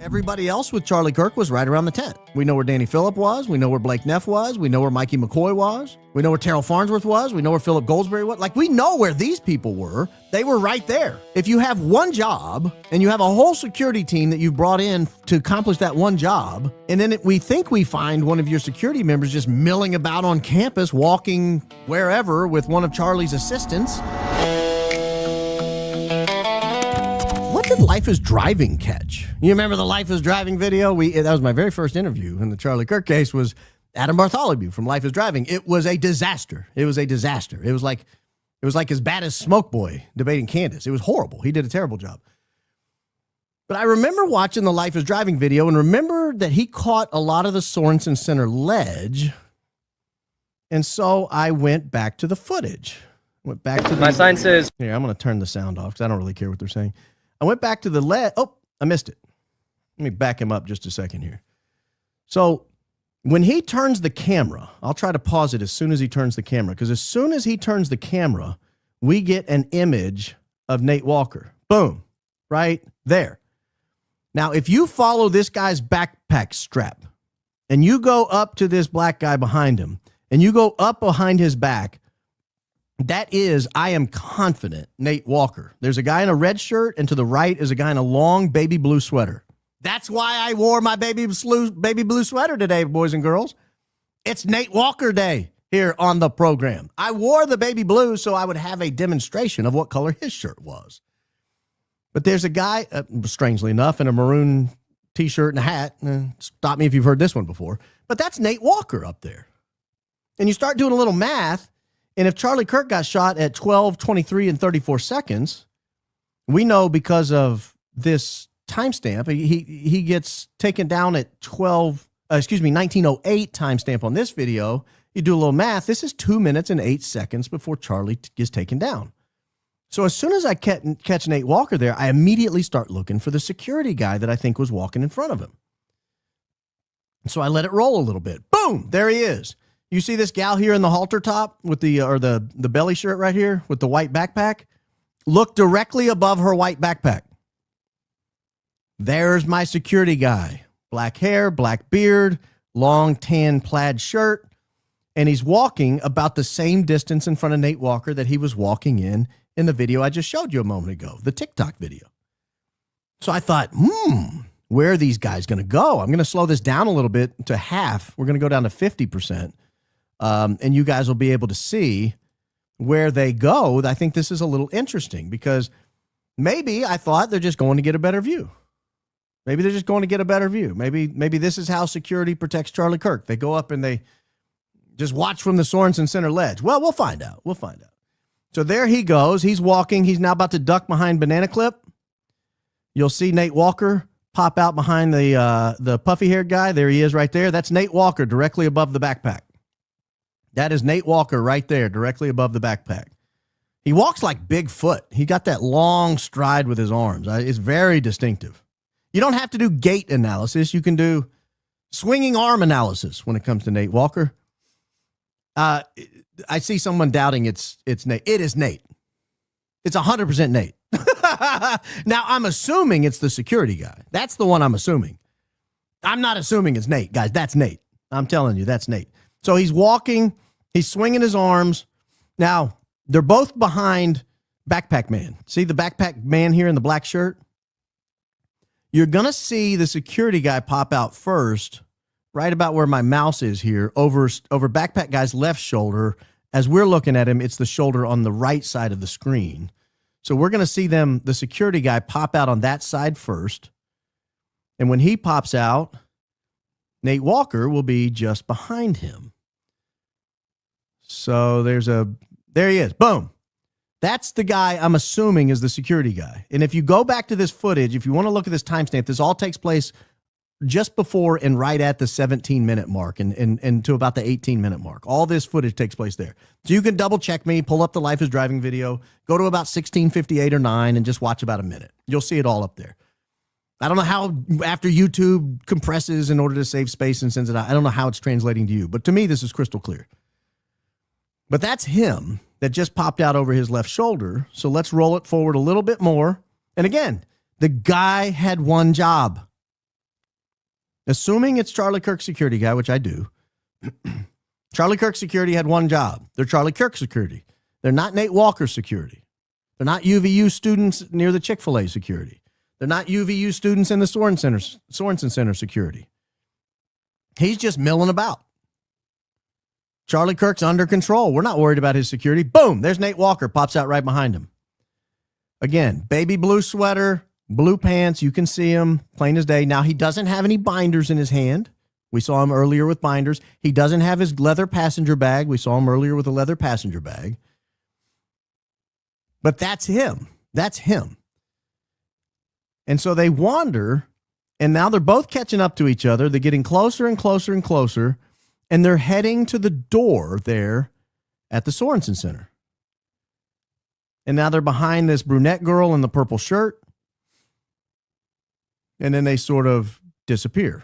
Everybody else with Charlie Kirk was right around the tent. We know where Danny Phillip was. We know where Blake Neff was. We know where Mikey McCoy was. We know where Terrell Farnsworth was. We know where Philip Goldsberry was. Like, we know where these people were. They were right there. If you have one job and you have a whole security team that you've brought in to accomplish that one job, and then we think we find one of your security members just milling about on campus, walking wherever with one of Charlie's assistants. What did Life is Driving catch? You remember the Life is Driving video? That was my very first interview in the Charlie Kirk case, was Adam Bartholomew from Life is Driving. It was a disaster. It was a disaster. It was like as bad as Smoke Boy debating Candace. It was horrible. He did a terrible job. But I remember watching the Life is Driving video and remember that he caught a lot of the Sorenson Center ledge. And so I went back to the footage. My sign says... Here, I'm going to turn the sound off because I don't really care what they're saying. I went back to the ledge. Oh, I missed it. Let me back him up just a second here. So when he turns the camera, I'll try to pause it as soon as he turns the camera, because as soon as he turns the camera, we get an image of Nate Walker. Boom, right there. Now, if you follow this guy's backpack strap and you go up to this black guy behind him and you go up behind his back, that is, I am confident, Nate Walker. There's a guy in a red shirt, and to the right is a guy in a long baby blue sweater. That's why I wore my baby blue sweater today, boys and girls. It's Nate Walker Day here on the program. I wore the baby blue so I would have a demonstration of what color his shirt was. But there's a guy, strangely enough, in a maroon T-shirt and a hat. Stop me if you've heard this one before. But that's Nate Walker up there. And you start doing a little math, and if Charlie Kirk got shot at 12, 23, and 34 seconds, we know because of this timestamp, he gets taken down at 1908 timestamp on this video. You do a little math. This is 2 minutes and 8 seconds before Charlie is taken down. So as soon as I catch Nate Walker there, I immediately start looking for the security guy that I think was walking in front of him. So I let it roll a little bit. Boom, there he is. You see this gal here in the halter top with the belly shirt right here with the white backpack? Look directly above her white backpack. There's my security guy. Black hair, black beard, long tan plaid shirt. And he's walking about the same distance in front of Nate Walker that he was walking in the video I just showed you a moment ago, the TikTok video. So I thought, where are these guys going to go? I'm going to slow this down a little bit to half. We're going to go down to 50%. And you guys will be able to see where they go. I think this is a little interesting because maybe I thought they're just going to get a better view. Maybe they're just going to get a better view. Maybe this is how security protects Charlie Kirk. They go up and they just watch from the Sorenson Center ledge. Well, we'll find out. We'll find out. So there he goes. He's walking. He's now about to duck behind Banana Clip. You'll see Nate Walker pop out behind the puffy-haired guy. There he is right there. That's Nate Walker directly above the backpack. That is Nate Walker right there, directly above the backpack. He walks like Bigfoot. He got that long stride with his arms. It's very distinctive. You don't have to do gait analysis. You can do swinging arm analysis when it comes to Nate Walker. I see someone doubting it's Nate. It is Nate. It's 100% Nate. Now, I'm assuming it's the security guy. That's the one I'm assuming. I'm not assuming it's Nate, guys. That's Nate. I'm telling you, that's Nate. So he's walking, he's swinging his arms. Now, they're both behind Backpack Man. See the Backpack Man here in the black shirt? You're going to see the security guy pop out first, right about where my mouse is here, over Backpack Guy's left shoulder. As we're looking at him, it's the shoulder on the right side of the screen. So we're going to see the security guy pop out on that side first. And when he pops out, Nate Walker will be just behind him. So there he is. Boom. That's the guy I'm assuming is the security guy. And if you go back to this footage, if you want to look at this timestamp, this all takes place just before and right at the 17-minute mark and to about the 18-minute mark. All this footage takes place there. So you can double check me, pull up the Life is Driving video, go to about 16:58 or 9 and just watch about a minute. You'll see it all up there. I don't know how after YouTube compresses in order to save space and sends it out. I don't know how it's translating to you, but to me, this is crystal clear. But that's him that just popped out over his left shoulder. So let's roll it forward a little bit more. And again, the guy had one job. assuming it's Charlie Kirk security guy, which I do. Charlie Kirk security had one job. They're Charlie Kirk security. They're not Nate Walker security. They're not UVU students near the Chick-fil-A security. They're not UVU students in the Sorenson Center security. He's just milling about. Charlie Kirk's under control. We're not worried about his security. Boom, there's Nate Walker, pops out right behind him. Again, baby blue sweater, blue pants. You can see him plain as day. Now, he doesn't have any binders in his hand. We saw him earlier with binders. He doesn't have his leather passenger bag. We saw him earlier with a leather passenger bag. But that's him. That's him. And so they wander, and now they're both catching up to each other. They're getting closer and closer and closer, and they're heading to the door there at the Sorenson Center. And now they're behind this brunette girl in the purple shirt, and then they sort of disappear.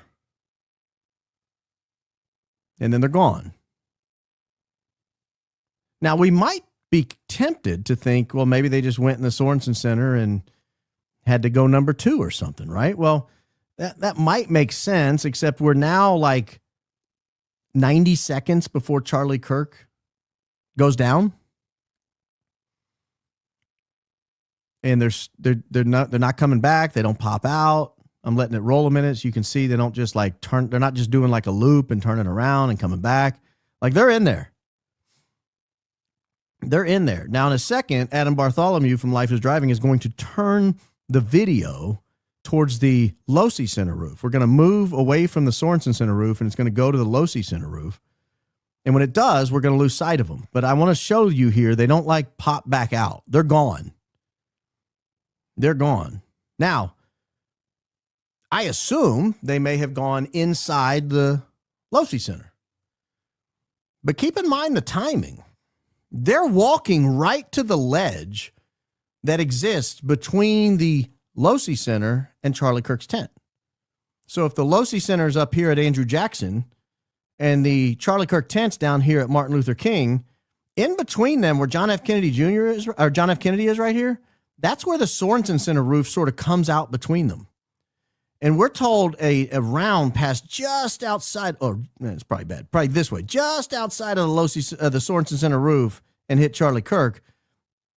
And then they're gone. Now, we might be tempted to think, well, maybe they just went in the Sorenson Center and had to go number 2 or something, right? Well, that might make sense, except we're now like 90 seconds before Charlie Kirk goes down. And they're not coming back. They don't pop out. I'm letting it roll a minute so you can see they don't just like turn. They're not just doing like a loop and turning around and coming back. Like they're in there. They're in there. Now in a second, Adam Bartholomew from Life is Driving is going to turn the video towards the Losi Center roof. We're going to move away from the Sorenson Center roof and it's going to go to the Losi Center roof. And when it does, we're going to lose sight of them. But I want to show you here, they don't like pop back out. They're gone. They're gone. Now, I assume they may have gone inside the Losi Center. But keep in mind the timing. They're walking right to the ledge that exists between the Losi Center and Charlie Kirk's tent. So if the Losi Center is up here at Andrew Jackson and the Charlie Kirk tent's down here at Martin Luther King, in between them where John F. Kennedy Jr. is, or John F. Kennedy is right here, that's where the Sorenson Center roof sort of comes out between them. And we're told a round passed just outside, or it's probably bad, probably this way, just outside of the Sorenson Center roof and hit Charlie Kirk.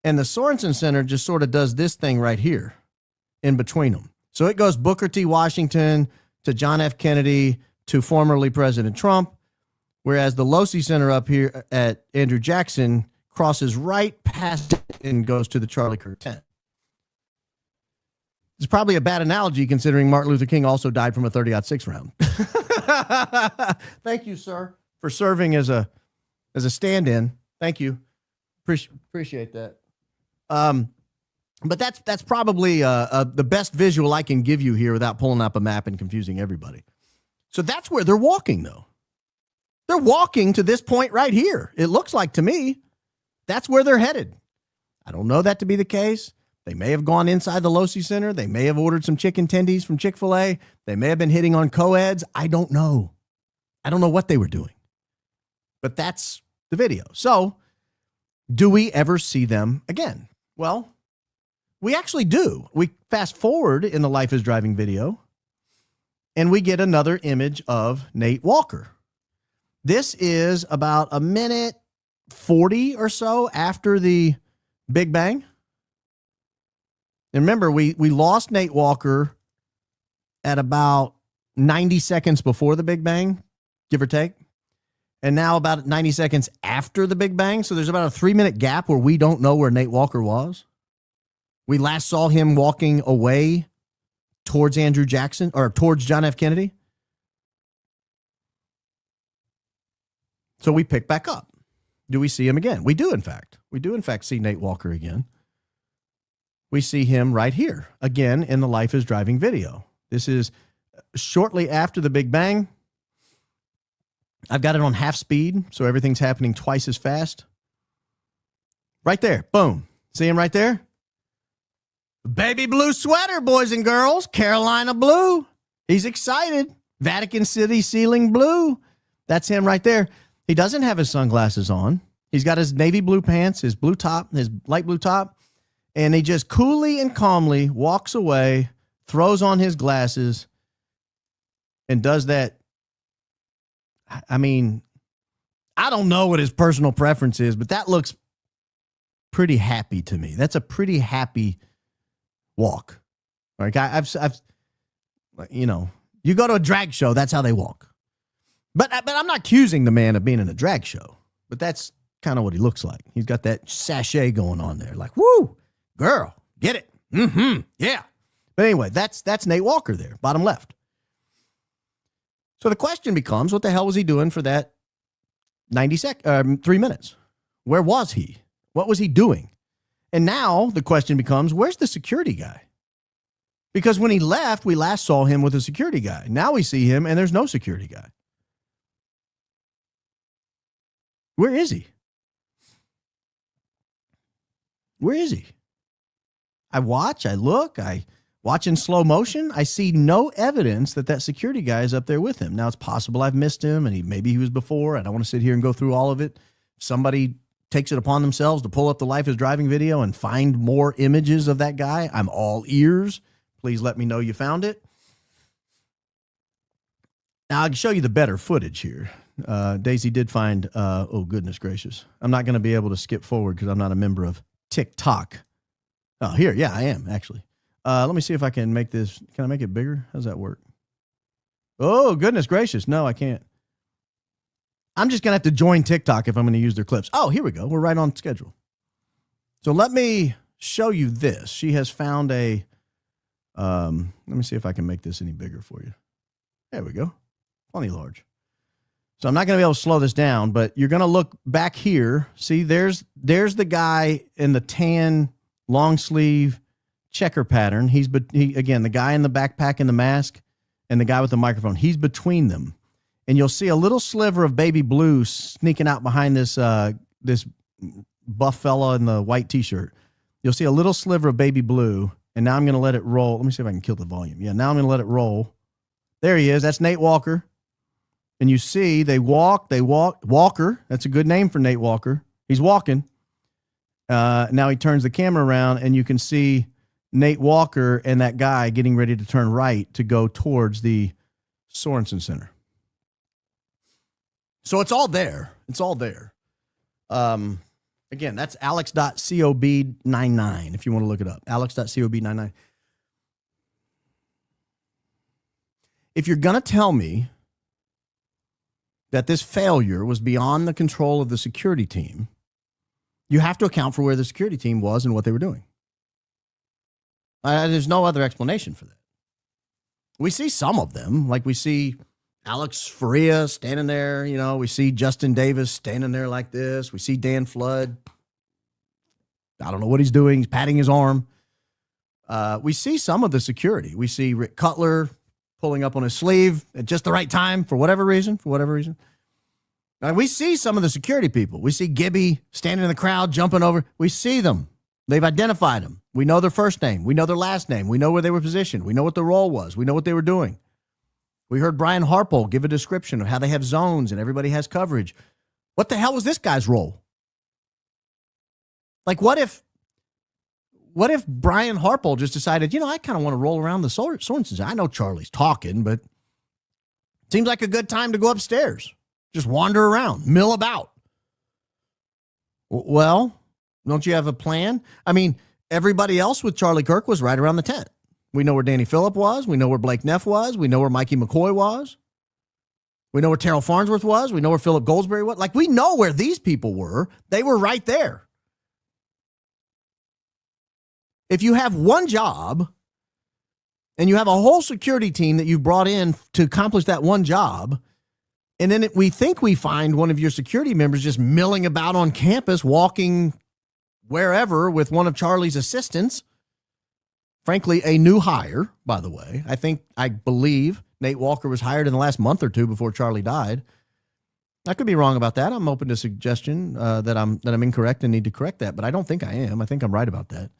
And the Sorenson Center just sort of does this thing right here in between them. So it goes Booker T. Washington to John F. Kennedy to formerly President Trump, whereas the Losi Center up here at Andrew Jackson crosses right past it and goes to the Charlie Kirk tent. It's probably a bad analogy considering Martin Luther King also died from a 30-06 round. Thank you, sir, for serving as a stand-in. Thank you. Appreciate that. But that's probably the best visual I can give you here without pulling up a map and confusing everybody. So that's where they're walking, though. They're walking to this point right here. It looks like to me that's where they're headed. I don't know that to be the case. They may have gone inside the Losi Center. They may have ordered some chicken tendies from Chick-fil-A. They may have been hitting on co-eds. I don't know. I don't know what they were doing. But that's the video. So do we ever see them again? Well, we actually do. We fast forward in the Life is Driving video, and we get another image of Nate Walker. This is about a minute 40 or so after the Big Bang. And remember, we lost Nate Walker at about 90 seconds before the Big Bang, give or take. And now about 90 seconds after the Big Bang. So there's about a 3-minute gap where we don't know where Nate Walker was. We last saw him walking away towards Andrew Jackson or towards John F. Kennedy. So we pick back up. Do we see him again? We do, in fact. We do, in fact, see Nate Walker again. We see him right here, again, in the Life is Driving video. This is shortly after the Big Bang. I've got it on half speed, so everything's happening twice as fast. Right there, boom. See him right there? Baby blue sweater, boys and girls, Carolina blue. He's excited. Vatican City ceiling blue. That's him right there. He doesn't have his sunglasses on. He's got his navy blue pants, his blue top, his light blue top. And he just coolly and calmly walks away, throws on his glasses, and does that. I mean, I don't know what his personal preference is, but that looks pretty happy to me. That's a pretty happy walk. Like I've you know, you go to a drag show, that's how they walk. But I'm not accusing the man of being in a drag show, but that's kind of what he looks like. He's got that sachet going on there, like, woo, girl, get it. Mm-hmm. Yeah. But anyway, that's Nate Walker there, bottom left. So the question becomes, what the hell was he doing for that 3 minutes? Where was he? What was he doing? And now the question becomes, where's the security guy? Because when he left, we last saw him with a security guy. Now we see him and there's no security guy. Where is he? Where is he? I watch in slow motion. I see no evidence that security guy is up there with him. Now, it's possible I've missed him, and maybe he was before. I don't want to sit here and go through all of it. Somebody takes it upon themselves to pull up the Life is Driving video and find more images of that guy. I'm all ears. Please let me know you found it. Now, I can show you the better footage here. Daisy did find, oh, goodness gracious. I'm not going to be able to skip forward because I'm not a member of TikTok. Oh, here. Yeah, I am, actually. Let me see if I can make this. Can I make it bigger? How's that work? Oh, goodness gracious. No, I can't. I'm just going to have to join TikTok if I'm going to use their clips. Oh, here we go. We're right on schedule. So let me show you this. She has found a, let me see if I can make this any bigger for you. There we go. Plenty large. So I'm not going to be able to slow this down, but you're going to look back here. See, there's the guy in the tan long sleeve checker pattern. Again, the guy in the backpack and the mask and the guy with the microphone. He's between them. And you'll see a little sliver of baby blue sneaking out behind this buff fella in the white T-shirt. You'll see a little sliver of baby blue, and now I'm going to let it roll. Let me see if I can kill the volume. Yeah, now I'm going to let it roll. There he is. That's Nate Walker. And you see they walk. Walker, that's a good name for Nate Walker. He's walking. Now he turns the camera around, and you can see Nate Walker and that guy getting ready to turn right to go towards the Sorenson Center. So it's all there. It's all there. Again, that's alex.cob99 if you want to look it up. alex.cob99. If you're going to tell me that this failure was beyond the control of the security team, you have to account for where the security team was and what they were doing. There's no other explanation for that. We see some of them, like we see Alex Faria standing there. You know, we see Justin Davis standing there like this. We see Dan Flood. I don't know what he's doing. He's patting his arm. We see some of the security. We see Rick Cutler pulling up on his sleeve at just the right time for whatever reason. Now, we see some of the security people. We see Gibby standing in the crowd, jumping over. We see them. They've identified them. We know their first name. We know their last name. We know where they were positioned. We know what their role was. We know what they were doing. We heard Brian Harpole give a description of how they have zones and everybody has coverage. What the hell was this guy's role? Like, what if Brian Harpole just decided, I kind of want to roll around the Sorensen? I know Charlie's talking, but it seems like a good time to go upstairs. Just wander around, mill about. Well, don't you have a plan? I mean, everybody else with Charlie Kirk was right around the tent. We know where Danny Phillip was. We know where Blake Neff was. We know where Mikey McCoy was. We know where Terrell Farnsworth was. We know where Philip Goldsberry was. Like, we know where these people were. They were right there. If you have one job and you have a whole security team that you've brought in to accomplish that one job, and then we think we find one of your security members just milling about on campus, walking wherever with one of Charlie's assistants, frankly, a new hire, by the way. I believe Nate Walker was hired in the last month or two before Charlie died. I could be wrong about that. I'm open to suggestion that I'm incorrect and need to correct that, but I don't think I am. I think I'm right about that.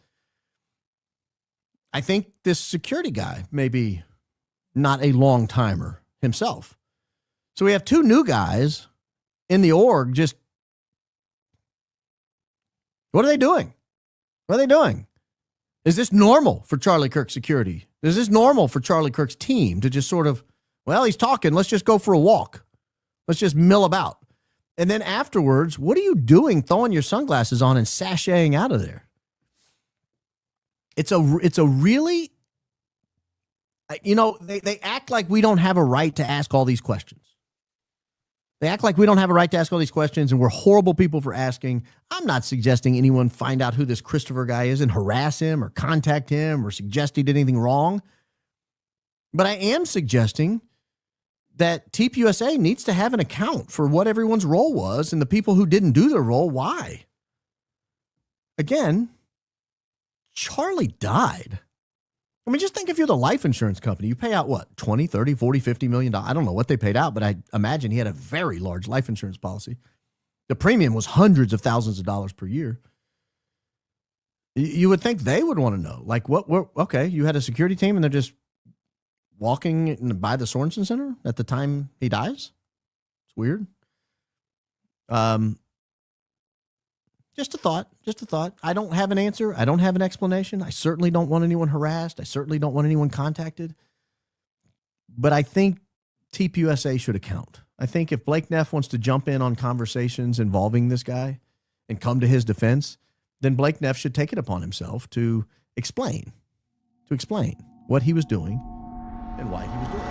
I think this security guy may be not a long timer himself. So we have two new guys in the org. Just what are they doing? What are they doing? Is this normal for Charlie Kirk security? Is this normal for Charlie Kirk's team to just sort of, Well, he's talking. Let's just go for a walk. Let's just mill about. And then afterwards, what are you doing throwing your sunglasses on and sashaying out of there? It's a really, they act like we don't have a right to ask all these questions. They act like we don't have a right to ask all these questions and we're horrible people for asking. I'm not suggesting anyone find out who this Christopher guy is and harass him or contact him or suggest he did anything wrong. But I am suggesting that TPUSA needs to have an account for what everyone's role was and the people who didn't do their role, why. Again, Charlie died. I mean, just think if you're the life insurance company, you pay out what, 20, 30, 40, 50 million dollars. I don't know what they paid out, but I imagine he had a very large life insurance policy. The premium was hundreds of thousands of dollars per year. You would think they would want to know, like, okay, you had a security team and they're just walking by the Sorenson Center at the time he dies. It's weird. Just a thought. I don't have an answer. I don't have an explanation. I certainly don't want anyone harassed. I certainly don't want anyone contacted. But I think TPUSA should account. I think if Blake Neff wants to jump in on conversations involving this guy and come to his defense, then Blake Neff should take it upon himself to explain what he was doing and why he was doing it.